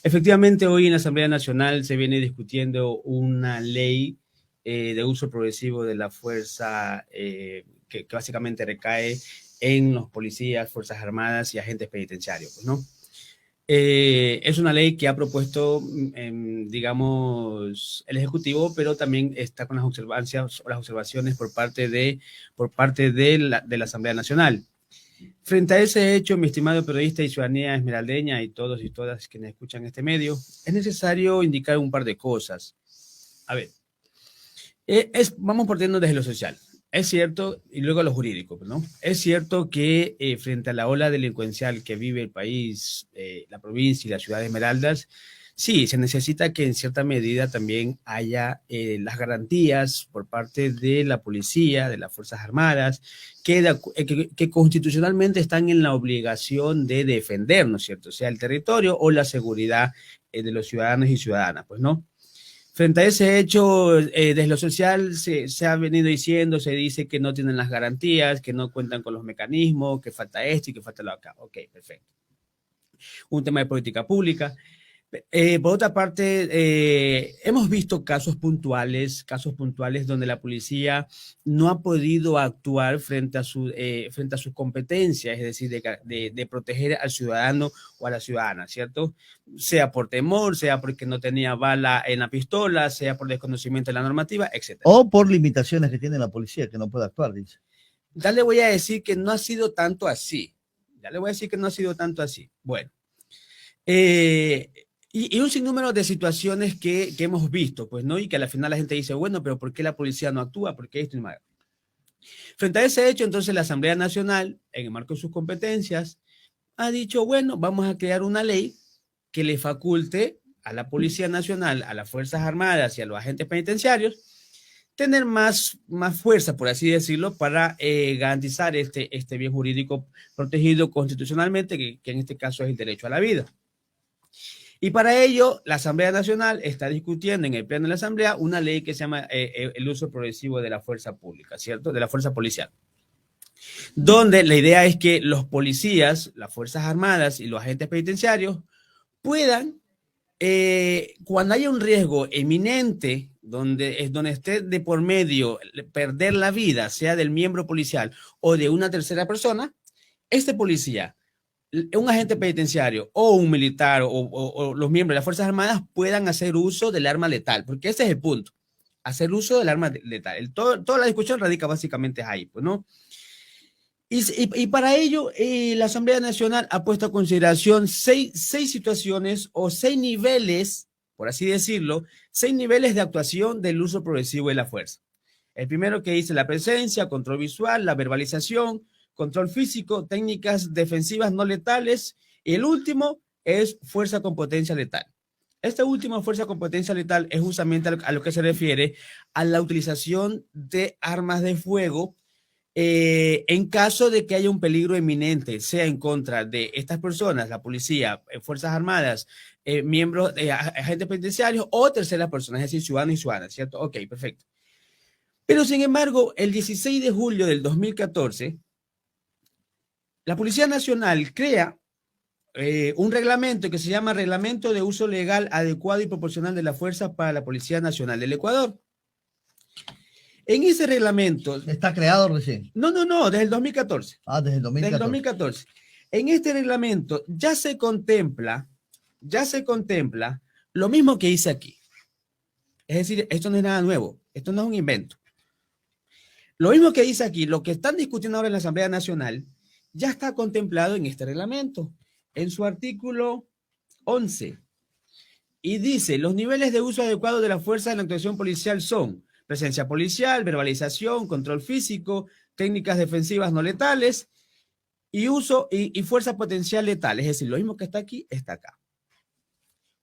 Efectivamente, hoy en la Asamblea Nacional se viene discutiendo una ley de uso progresivo de la fuerza que básicamente recae en los policías, fuerzas armadas y agentes penitenciarios, pues, ¿no? Es una ley que ha propuesto, digamos, el Ejecutivo, pero también está con las observancias o las observaciones por parte de la Asamblea Nacional. Frente a ese hecho, mi estimado periodista y ciudadanía esmeraldeña y todos y todas quienes escuchan este medio, es necesario indicar un par de cosas. A ver, vamos partiendo desde lo social. Es cierto, y luego a lo jurídico, ¿no? Es cierto que frente a la ola delincuencial que vive el país, la provincia y la ciudad de Esmeraldas, sí, se necesita que en cierta medida también haya las garantías por parte de la policía, de las Fuerzas Armadas, que constitucionalmente están en la obligación de defender, ¿no es cierto? Sea el territorio o la seguridad de los ciudadanos y ciudadanas, pues, ¿no? Frente a ese hecho, desde lo social se ha venido diciendo, se dice que no tienen las garantías, que no cuentan con los mecanismos, que falta esto y que falta lo acá. Ok, perfecto. Un tema de política pública. Por otra parte, hemos visto casos puntuales donde la policía no ha podido actuar frente a sus competencias, es decir, de proteger al ciudadano o a la ciudadana, ¿cierto? Sea por temor, sea porque no tenía bala en la pistola, sea por desconocimiento de la normativa, etcétera. O por limitaciones que tiene la policía, que no puede actuar, dice. Ya le voy a decir que no ha sido tanto así. Ya le voy a decir que no ha sido tanto así. Bueno, eh, y un sinnúmero de situaciones que hemos visto, pues, ¿no? Y que al final la gente dice, bueno, pero ¿por qué la policía no actúa? ¿Por qué esto y más? Frente a ese hecho, entonces la Asamblea Nacional, en el marco de sus competencias, ha dicho, bueno, vamos a crear una ley que le faculte a la Policía Nacional, a las Fuerzas Armadas y a los agentes penitenciarios tener más fuerza, por así decirlo, para garantizar este bien jurídico protegido constitucionalmente, que en este caso es el derecho a la vida. Y para ello, la Asamblea Nacional está discutiendo en el pleno de la Asamblea una ley que se llama el uso progresivo de la fuerza pública, ¿cierto? De la fuerza policial. Donde la idea es que los policías, las Fuerzas Armadas y los agentes penitenciarios puedan, cuando haya un riesgo eminente, donde esté de por medio perder la vida, sea del miembro policial o de una tercera persona, este policía, un agente penitenciario o un militar o los miembros de las Fuerzas Armadas puedan hacer uso del arma letal, porque ese es el punto, hacer uso del arma letal. Toda la discusión radica básicamente ahí, pues, ¿no? Y para ello, la Asamblea Nacional ha puesto a consideración seis situaciones o 6 niveles, por así decirlo, 6 niveles de actuación del uso progresivo de la fuerza. El primero que dice la presencia, control visual, la verbalización, control físico, técnicas defensivas no letales. Y el último es fuerza con potencia letal. Esta última fuerza con potencia letal es justamente a lo que se refiere a la utilización de armas de fuego en caso de que haya un peligro eminente, sea en contra de estas personas, la policía, Fuerzas Armadas, miembros, agentes penitenciarios o terceras personas, es decir, ciudadanos y ciudadanas, ¿cierto? Ok, perfecto. Pero sin embargo, el 16 de julio del 2014, la Policía Nacional crea un reglamento que se llama Reglamento de Uso Legal Adecuado y Proporcional de la Fuerza para la Policía Nacional del Ecuador. En ese reglamento... ¿Está creado recién? No, desde el 2014. Ah, desde el 2014. Desde el 2014. En este reglamento ya se contempla lo mismo que hice aquí. Es decir, esto no es nada nuevo, esto no es un invento. Lo mismo que dice aquí, lo que están discutiendo ahora en la Asamblea Nacional, ya está contemplado en este reglamento, en su artículo 11. Y dice, los niveles de uso adecuado de la fuerza de la actuación policial son presencia policial, verbalización, control físico, técnicas defensivas no letales y uso y fuerza potencial letal. Es decir, lo mismo que está aquí, está acá.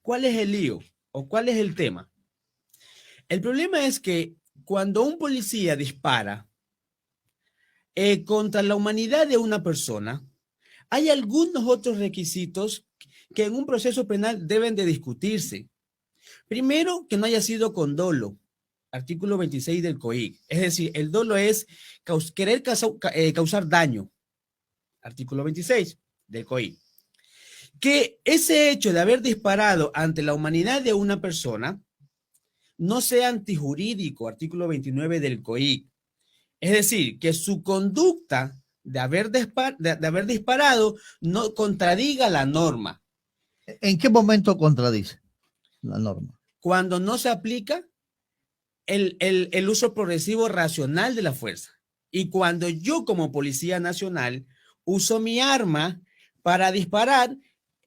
¿Cuál es el lío? ¿O cuál es el tema? El problema es que cuando un policía dispara contra la humanidad de una persona, hay algunos otros requisitos que en un proceso penal deben de discutirse. Primero, que no haya sido con dolo, artículo 26 del COIC. Es decir, el dolo es querer causar daño, artículo 26 del COIC. que ese hecho de haber disparado ante la humanidad de una persona no sea antijurídico, artículo 29 del COIC. Es decir, que su conducta de haber disparado no contradiga la norma. ¿En qué momento contradice la norma? Cuando no se aplica el uso progresivo racional de la fuerza. Y cuando yo como Policía Nacional uso mi arma para disparar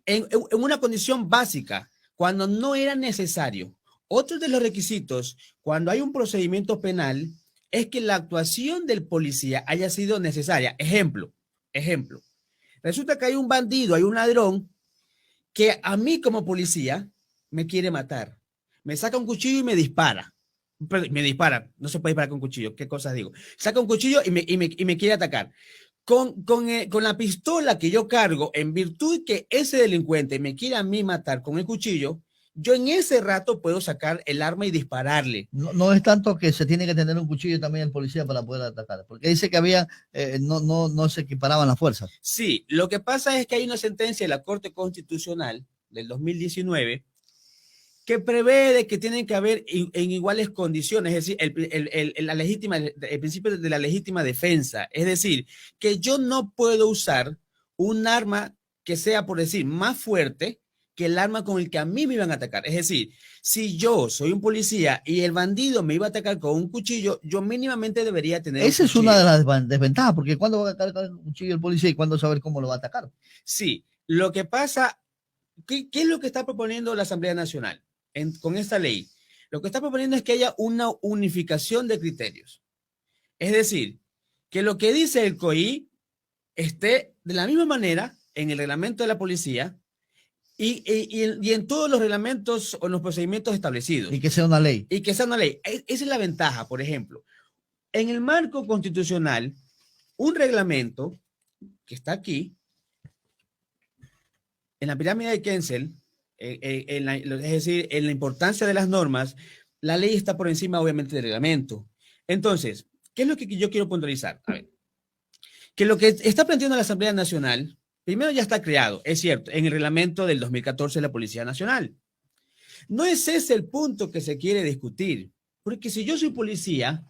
en una condición básica, cuando no era necesario. Otro de los requisitos, cuando hay un procedimiento penal, es que la actuación del policía haya sido necesaria. Ejemplo. Resulta que hay un bandido, hay un ladrón que a mí como policía me quiere matar. Me saca un cuchillo y me dispara. Me dispara, no se puede disparar con cuchillo, qué cosas digo. Saca un cuchillo y me quiere atacar. Con la pistola que yo cargo, en virtud que ese delincuente me quiera a mí matar con el cuchillo, yo en ese rato puedo sacar el arma y dispararle. No es tanto que se tiene que tener un cuchillo también el policía para poder atacar, porque dice que había, no se equiparaban las fuerzas. Sí, lo que pasa es que hay una sentencia de la Corte Constitucional del 2019 que prevé de que tienen que haber en iguales condiciones, es decir, el principio de la legítima defensa, es decir, que yo no puedo usar un arma que sea, por decir, más fuerte que el arma con el que a mí me iban a atacar. Es decir, si yo soy un policía y el bandido me iba a atacar con un cuchillo, yo mínimamente debería tener Esa un es una cuchillo. de las desventajas, porque cuando va a cargar un cuchillo el policía y cuándo saber cómo lo va a atacar. Sí, lo que pasa, ¿qué es lo que está proponiendo la Asamblea Nacional con esta ley? Lo que está proponiendo es que haya una unificación de criterios. Es decir, que lo que dice el COI esté de la misma manera en el reglamento de la policía y en todos los reglamentos o en los procedimientos establecidos. Y que sea una ley. Y que sea una ley. Esa es la ventaja, por ejemplo. En el marco constitucional, un reglamento que está aquí, en la pirámide de Kensel, es decir, en la importancia de las normas, la ley está por encima, obviamente, del reglamento. Entonces, ¿qué es lo que yo quiero puntualizar? A ver, que lo que está planteando la Asamblea Nacional, primero ya está creado, es cierto, en el reglamento del 2014 de la Policía Nacional. No es ese el punto que se quiere discutir, porque si yo soy policía,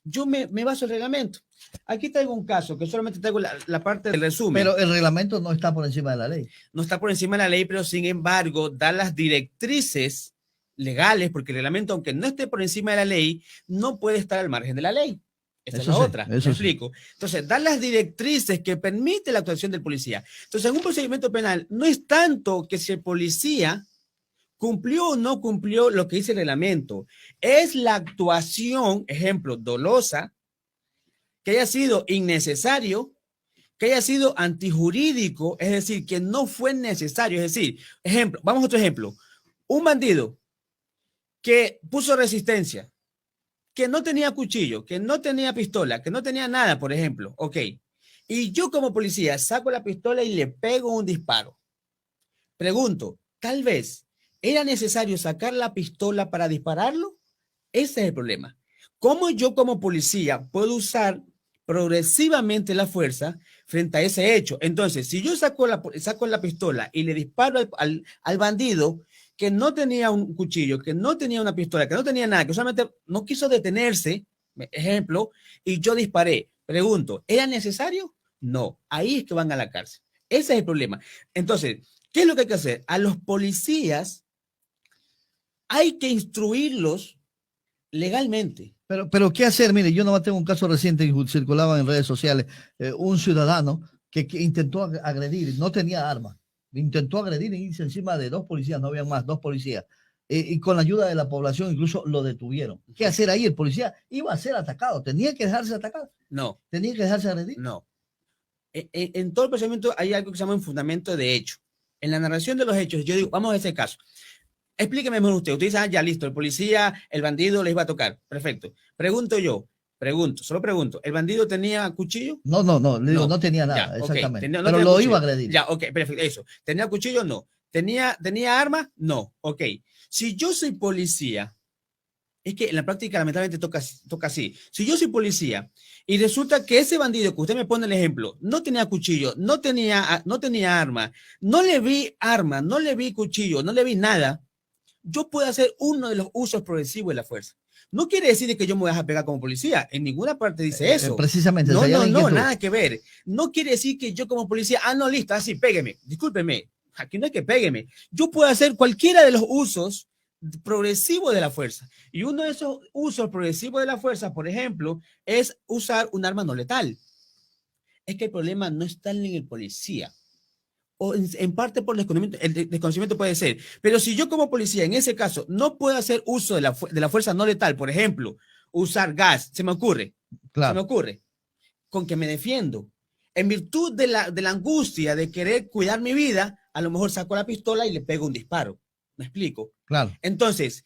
yo me baso en el reglamento. Aquí traigo un caso, que solamente traigo la parte del resumen. Pero el reglamento no está por encima de la ley. No está por encima de la ley, pero sin embargo da las directrices legales, porque el reglamento, aunque no esté por encima de la ley, no puede estar al margen de la ley. Esa es la otra. ¿Me explico? Entonces, da las directrices que permite la actuación del policía. Entonces, en un procedimiento penal, no es tanto que si el policía cumplió o no cumplió lo que dice el reglamento, es la actuación, ejemplo, dolosa, que haya sido innecesario, que haya sido antijurídico, es decir, que no fue necesario. Es decir, ejemplo, vamos a otro ejemplo. Un bandido que puso resistencia, que no tenía cuchillo, que no tenía pistola, que no tenía nada, por ejemplo, ok. Y yo como policía saco la pistola y le pego un disparo. Pregunto, tal vez, ¿era necesario sacar la pistola para dispararlo? Ese es el problema. ¿Cómo yo como policía puedo usar progresivamente la fuerza frente a ese hecho? Entonces, si yo saco la pistola y le disparo al bandido que no tenía un cuchillo, que no tenía una pistola, que no tenía nada, que solamente no quiso detenerse, ejemplo, y yo disparé. Pregunto, ¿era necesario? No, ahí es que van a la cárcel. Ese es el problema. Entonces, ¿qué es lo que hay que hacer? A los policías hay que instruirlos legalmente. Pero ¿qué hacer? Mire, yo no tengo un caso reciente que circulaba en redes sociales, un ciudadano que intentó agredir, no tenía arma, intentó agredir y irse encima de dos policías, no había más, dos policías, y con la ayuda de la población incluso lo detuvieron. ¿Qué hacer ahí? El policía iba a ser atacado, tenía que dejarse atacar. No. Tenía que dejarse agredir. No. En todo el procedimiento hay algo que se llama un fundamento de hecho. En la narración de los hechos, yo digo, vamos a ese caso. Explíqueme mejor usted. Usted dice, ya listo, el policía, el bandido les iba a tocar. Perfecto. Solo pregunto, ¿el bandido tenía cuchillo? No, le digo, no tenía nada, ya, exactamente. Okay. No pero tenía lo cuchillo. iba a agredir. Ya, ok, perfecto, eso. ¿Tenía cuchillo? No. ¿Tenía arma? No, ok. Si yo soy policía Es que en la práctica lamentablemente toca así. Si yo soy policía y resulta que ese bandido que usted me pone el ejemplo no tenía cuchillo, no tenía arma, no le vi cuchillo, no le vi nada, yo puedo hacer uno de los usos progresivos de la fuerza. No quiere decir que yo me voy a pegar como policía. En ninguna parte dice eso. Precisamente. No, nada que ver. No quiere decir que yo como policía, no, listo, así, pégueme. Discúlpeme. Aquí no hay que pégueme. Yo puedo hacer cualquiera de los usos progresivos de la fuerza. Y uno de esos usos progresivos de la fuerza, por ejemplo, es usar un arma no letal. Es que el problema no está en el policía. O en parte por el desconocimiento puede ser. Pero si yo como policía, en ese caso, no puedo hacer uso de la fuerza no letal, por ejemplo, usar gas, se me ocurre, con que me defiendo. En virtud de la angustia de querer cuidar mi vida, a lo mejor saco la pistola y le pego un disparo. ¿Me explico? Claro. Entonces,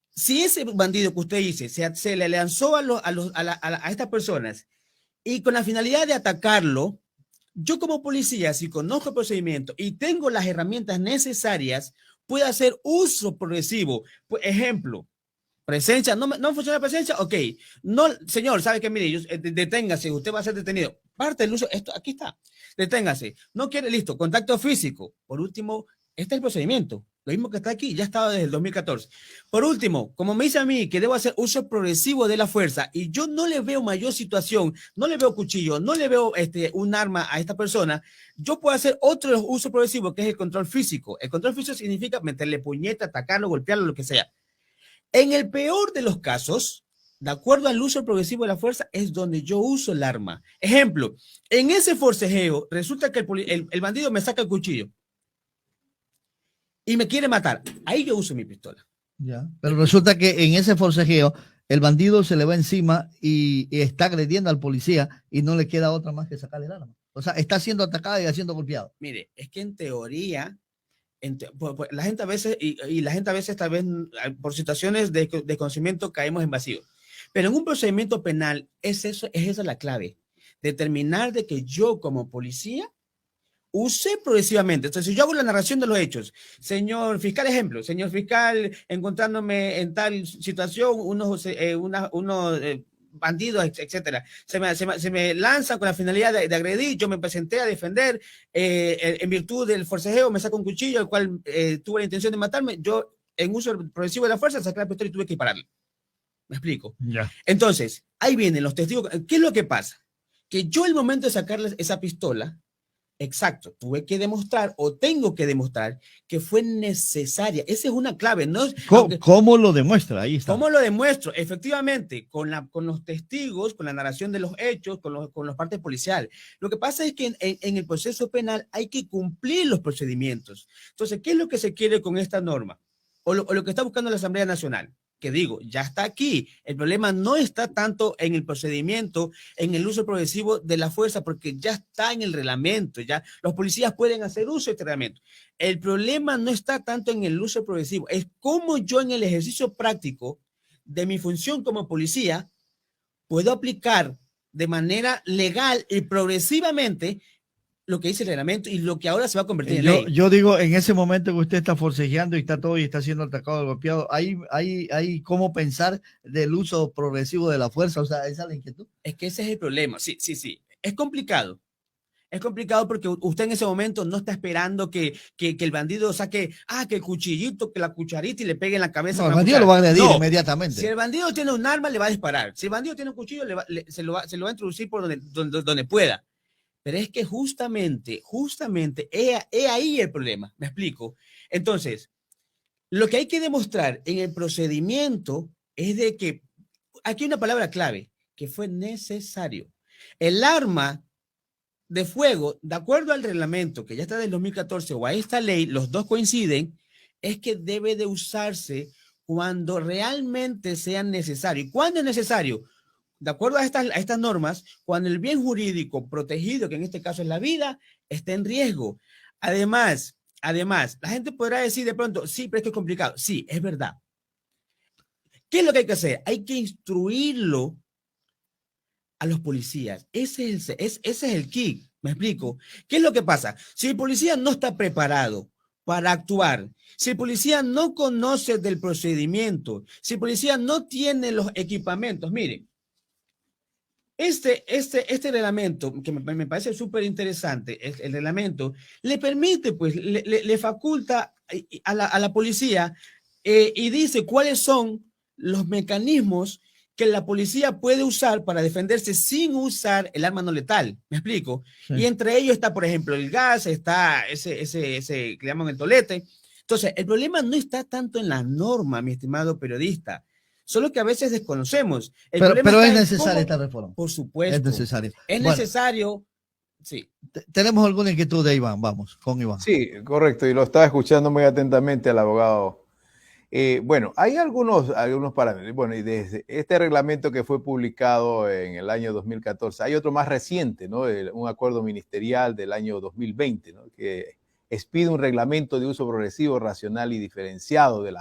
si ese bandido que usted dice se le lanzó a estas personas y con la finalidad de atacarlo, yo como policía, si conozco el procedimiento y tengo las herramientas necesarias, puedo hacer uso progresivo. Por ejemplo, presencia, ¿no funciona la presencia? Ok, no, señor, ¿sabe qué? Mire, deténgase, usted va a ser detenido. Parte del uso, esto, aquí está, deténgase. No quiere, listo, contacto físico. Por último, este es el procedimiento. Lo mismo que está aquí, ya estaba desde el 2014. Por último, como me dice a mí que debo hacer uso progresivo de la fuerza y yo no le veo mayor situación, no le veo cuchillo, no le veo un arma a esta persona, yo puedo hacer otro uso progresivo que es el control físico. El control físico significa meterle puñeta, atacarlo, golpearlo, lo que sea. En el peor de los casos, de acuerdo al uso progresivo de la fuerza, es donde yo uso el arma. Ejemplo, en ese forcejeo, resulta que el bandido me saca el cuchillo y me quiere matar. Ahí yo uso mi pistola. Ya. Pero resulta que en ese forcejeo el bandido se le va encima y está agrediendo al policía y no le queda otra más que sacarle el arma. O sea, está siendo atacado y siendo golpeado. Mire, es que en teoría, la gente a veces, y la gente a veces tal vez por situaciones de conocimiento caemos en vacío. Pero en un procedimiento penal es esa la clave. Determinar de que yo como policía usé progresivamente. Entonces, si yo hago la narración de los hechos, señor fiscal, ejemplo, señor fiscal, encontrándome en tal situación, unos bandidos, etcétera, se me lanzan con la finalidad de agredir, yo me presenté a defender, en virtud del forcejeo me saco un cuchillo, el cual tuve la intención de matarme, yo en uso progresivo de la fuerza saqué la pistola y tuve que dispararle. ¿Me explico? Ya. Entonces, ahí vienen los testigos. ¿Qué es lo que pasa? Que yo el momento de sacarle esa pistola, exacto, tuve que demostrar o tengo que demostrar que fue necesaria. Esa es una clave. ¿No? ¿Cómo lo demuestra? Ahí está. ¿Cómo lo demuestro? Efectivamente, con los testigos, con la narración de los hechos, con los partes policiales. Lo que pasa es que en el proceso penal hay que cumplir los procedimientos. Entonces, ¿qué es lo que se quiere con esta norma? O lo que está buscando la Asamblea Nacional. Que digo, ya está aquí. El problema no está tanto en el procedimiento, en el uso progresivo de la fuerza, porque ya está en el reglamento, ya los policías pueden hacer uso de este reglamento. El problema no está tanto en el uso progresivo, es cómo yo en el ejercicio práctico de mi función como policía puedo aplicar de manera legal y progresivamente lo que dice el reglamento y lo que ahora se va a convertir en ley. Yo digo, en ese momento que usted está forcejeando y está todo y está siendo atacado, golpeado, hay cómo pensar del uso progresivo de la fuerza, o sea, esa es la inquietud. Es que ese es el problema, sí. Es complicado. Es complicado porque usted en ese momento no está esperando que el bandido saque, que el cuchillito, que la cucharita y le pegue en la cabeza. No, el bandido lo va a agredir inmediatamente. Si el bandido tiene un arma, le va a disparar. Si el bandido tiene un cuchillo, se lo va a introducir por donde pueda. Pero es que justamente, he ahí el problema. ¿Me explico? Entonces, lo que hay que demostrar en el procedimiento es de que, aquí hay una palabra clave, que fue necesario. El arma de fuego, de acuerdo al reglamento que ya está del 2014 o a esta ley, los dos coinciden, es que debe de usarse cuando realmente sea necesario. ¿Y cuándo es necesario? De acuerdo a estas normas, cuando el bien jurídico protegido, que en este caso es la vida, está en riesgo. Además, la gente podrá decir de pronto, sí, pero esto es complicado. Sí, es verdad. ¿Qué es lo que hay que hacer? Hay que instruirlo a los policías. Ese es el kick. ¿Me explico? ¿Qué es lo que pasa? Si el policía no está preparado para actuar. Si el policía no conoce del procedimiento, si el policía no tiene los equipamientos, mire, este reglamento, que me parece súper interesante, el reglamento, le permite, pues, le faculta a la policía y dice cuáles son los mecanismos que la policía puede usar para defenderse sin usar el arma no letal. ¿Me explico? Sí. Y entre ellos está, por ejemplo, el gas, está ese que llaman el tolete. Entonces, el problema no está tanto en la norma, mi estimado periodista, solo que a veces desconocemos. El problema Pero está es en necesaria cómo, esta reforma. por Es supuesto, necesario. es Bueno, necesario, sí. tenemos alguna inquietud de Iván. Vamos, con Iván. Sí, correcto, y lo estaba escuchando muy atentamente al abogado. Bueno, hay algunos parámetros. Bueno, y desde este reglamento que fue publicado en el año 2014, hay otro más reciente, ¿no? Un acuerdo ministerial del año 2020, ¿no? Que expide un reglamento de uso progresivo, racional y diferenciado de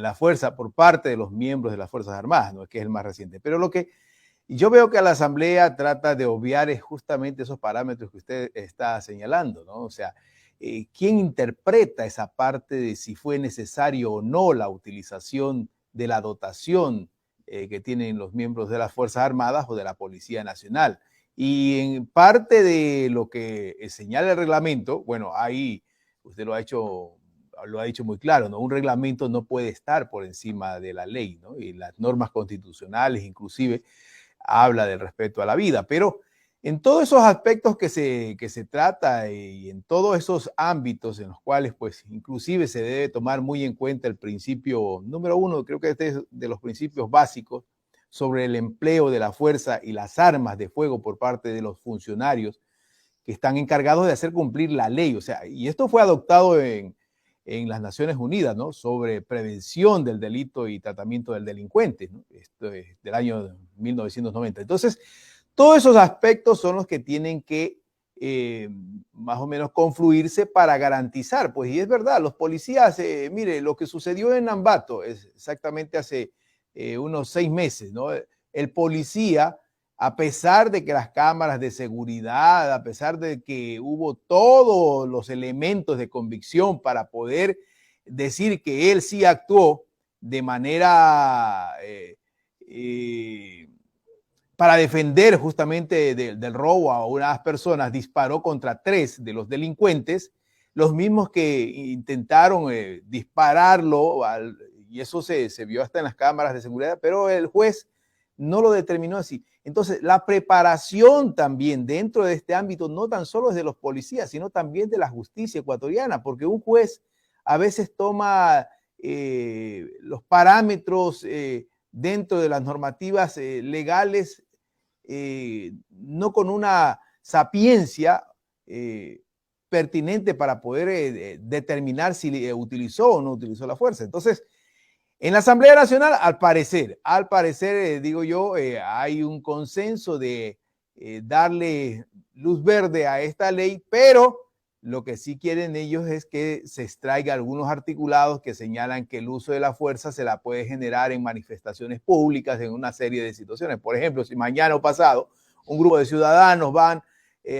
la fuerza por parte de los miembros de las Fuerzas Armadas, ¿no? Que es el más reciente. Pero lo que yo veo que la Asamblea trata de obviar es justamente esos parámetros que usted está señalando, ¿no? O sea, ¿quién interpreta esa parte de si fue necesario o no la utilización de la dotación que tienen los miembros de las Fuerzas Armadas o de la Policía Nacional? Y en parte de lo que señala el reglamento, bueno, ahí usted lo ha dicho muy claro, ¿no? Un reglamento no puede estar por encima de la ley, ¿no? Y las normas constitucionales inclusive habla del respeto a la vida, pero en todos esos aspectos que se trata y en todos esos ámbitos en los cuales pues inclusive se debe tomar muy en cuenta el principio número uno, creo que este es de los principios básicos sobre el empleo de la fuerza y las armas de fuego por parte de los funcionarios que están encargados de hacer cumplir la ley. O sea, y esto fue adoptado en las Naciones Unidas, ¿no? Sobre prevención del delito y tratamiento del delincuente, ¿no? Esto es del año 1990. Entonces, todos esos aspectos son los que tienen que más o menos confluirse para garantizar, pues, y es verdad, los policías, mire, lo que sucedió en Ambato es exactamente hace unos 6 meses, ¿no? El policía, a pesar de que las cámaras de seguridad, a pesar de que hubo todos los elementos de convicción para poder decir que él sí actuó de manera para defender justamente del robo a unas personas, disparó contra 3 de los delincuentes, los mismos que intentaron dispararlo, y eso se vio hasta en las cámaras de seguridad, pero el juez no lo determinó así. Entonces, la preparación también dentro de este ámbito, no tan solo es de los policías, sino también de la justicia ecuatoriana, porque un juez a veces toma los parámetros dentro de las normativas legales, no con una sapiencia pertinente para poder determinar si utilizó o no utilizó la fuerza. Entonces, en la Asamblea Nacional, al parecer, digo yo, hay un consenso de darle luz verde a esta ley, pero lo que sí quieren ellos es que se extraiga algunos articulados que señalan que el uso de la fuerza se la puede generar en manifestaciones públicas, en una serie de situaciones. Por ejemplo, si mañana o pasado un grupo de ciudadanos van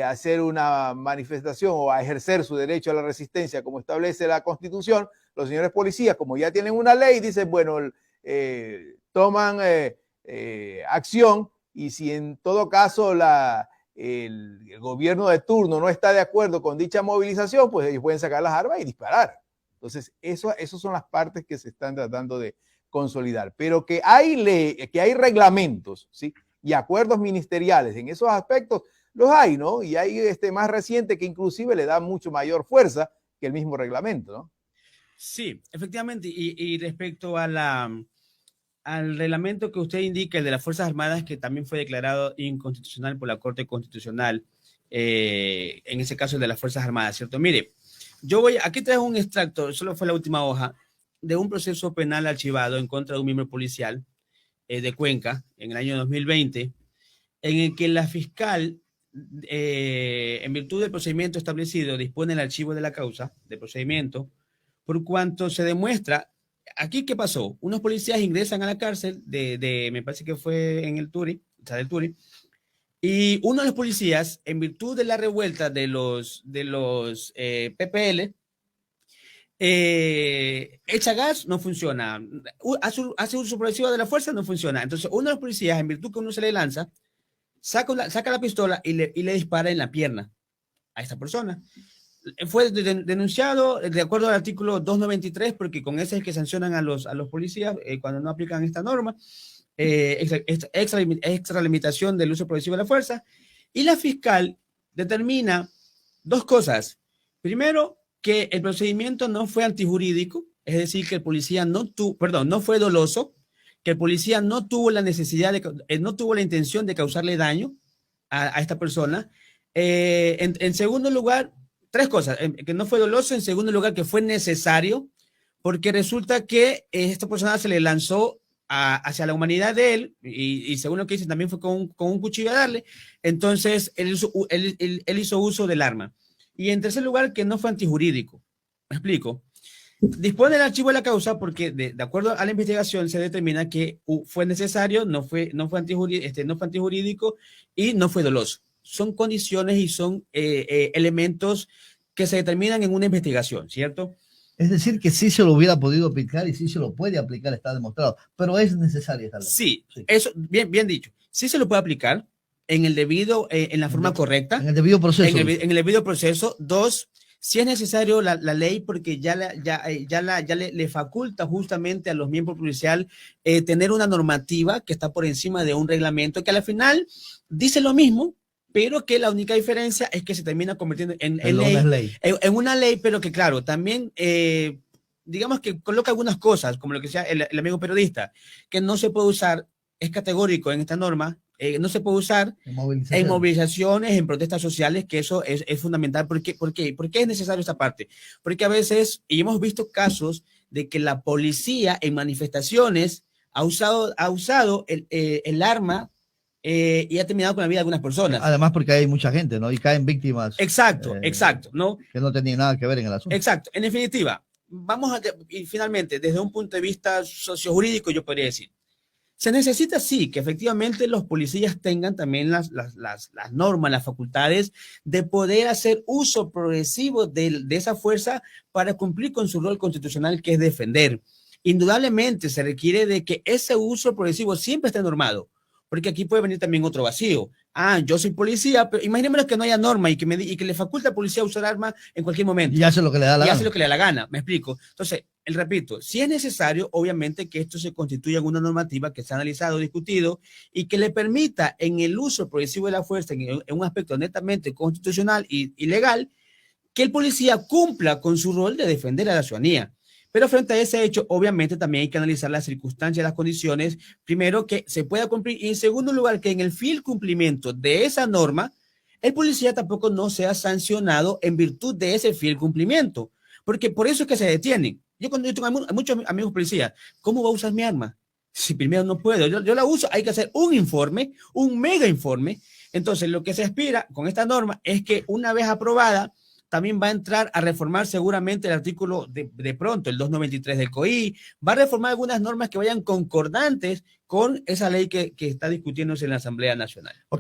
a hacer una manifestación o a ejercer su derecho a la resistencia como establece la Constitución, los señores policías, como ya tienen una ley, dicen, bueno, toman acción, y si en todo caso el gobierno de turno no está de acuerdo con dicha movilización, pues ellos pueden sacar las armas y disparar. Entonces, esas son las partes que se están tratando de consolidar. Pero que hay reglamentos, ¿sí? Y acuerdos ministeriales en esos aspectos, los hay, ¿no? Y hay más reciente que inclusive le da mucho mayor fuerza que el mismo reglamento, ¿no? Sí, efectivamente. Y respecto a al reglamento que usted indica, el de las Fuerzas Armadas, que también fue declarado inconstitucional por la Corte Constitucional, en ese caso el de las Fuerzas Armadas, ¿cierto? Mire, aquí traigo un extracto, solo fue la última hoja, de un proceso penal archivado en contra de un miembro policial de Cuenca en el año 2020, en el que la fiscal, en virtud del procedimiento establecido, dispone el archivo de la causa de procedimiento, por cuanto se demuestra. Aquí, ¿qué pasó? Unos policías ingresan a la cárcel me parece que fue en el Turi, o sea, del Turi, y uno de los policías, en virtud de la revuelta de los PPL, Echa gas, no funciona. Hace uso progresivo de la fuerza, no funciona. Entonces, uno de los policías, en virtud que uno se le lanza, saca la pistola y le dispara en la pierna a esta persona. Fue denunciado de acuerdo al artículo 293, porque con ese es que sancionan a los policías cuando no aplican esta norma, extralimitación del uso progresivo de la fuerza. Y la fiscal determina dos cosas. Primero, que el procedimiento no fue antijurídico, es decir, que el policía no fue doloso, que el policía no tuvo la necesidad no tuvo la intención de causarle daño a esta persona. En segundo lugar, tres cosas: que no fue doloso; en segundo lugar, que fue necesario, porque resulta que esta persona se le lanzó hacia la humanidad de él, y según lo que dice, también fue con un cuchillo a darle. Entonces, él hizo uso del arma. Y en tercer lugar, que no fue antijurídico. ¿Me explico? Dispone el archivo de la causa porque, de acuerdo a la investigación, se determina que fue necesario, no fue antijurídico y no fue doloso. Son condiciones y son elementos que se determinan en una investigación, ¿cierto? Es decir, que sí se lo hubiera podido aplicar y sí se lo puede aplicar, está demostrado, pero es necesaria esta ley. Sí, eso, bien dicho. Sí se lo puede aplicar en el debido, en la forma correcta. En el debido proceso. En el debido proceso. Dos, si es necesario la ley, porque ya le faculta justamente a los miembros policiales tener una normativa que está por encima de un reglamento que al final dice lo mismo, pero que la única diferencia es que se termina convirtiendo en ley. En una ley, pero que claro, también digamos que coloca algunas cosas, como lo que decía el amigo periodista, que no se puede usar, es categórico en esta norma, no se puede usar en movilizaciones, en protestas sociales, que eso es fundamental. ¿Por qué es necesario esta parte? Porque a veces, y hemos visto casos de que la policía en manifestaciones ha usado el arma y ha terminado con la vida de algunas personas. Además, porque hay mucha gente, ¿no? Y caen víctimas. Exacto, ¿no? Que no tenían nada que ver en el asunto. Exacto. En definitiva, y finalmente, desde un punto de vista sociojurídico, yo podría decir, se necesita, sí, que efectivamente los policías tengan también las normas, las facultades de poder hacer uso progresivo de esa fuerza para cumplir con su rol constitucional, que es defender. Indudablemente se requiere de que ese uso progresivo siempre esté normado, porque aquí puede venir también otro vacío. Yo soy policía, pero imaginémonos que no haya norma y que le faculta al policía a usar armas en cualquier momento. Y hace lo que le da la gana. Y hace lo que le da la gana, me explico. Entonces, repito, si es necesario, obviamente, que esto se constituya en una normativa que se ha analizado, discutido, y que le permita en el uso progresivo de la fuerza, en un aspecto netamente constitucional y legal, que el policía cumpla con su rol de defender a la ciudadanía. Pero frente a ese hecho, obviamente, también hay que analizar las circunstancias, las condiciones, primero, que se pueda cumplir, y en segundo lugar, que en el fiel cumplimiento de esa norma, el policía tampoco no sea sancionado en virtud de ese fiel cumplimiento, porque por eso es que se detienen. Yo tengo muchos amigos policías, ¿cómo va a usar mi arma? Si primero no puedo, yo la uso, hay que hacer un informe, un mega informe. Entonces, lo que se aspira con esta norma es que una vez aprobada, también va a entrar a reformar seguramente el artículo de pronto, el 293 del COI, va a reformar algunas normas que vayan concordantes con esa ley que está discutiéndose en la Asamblea Nacional. Okay.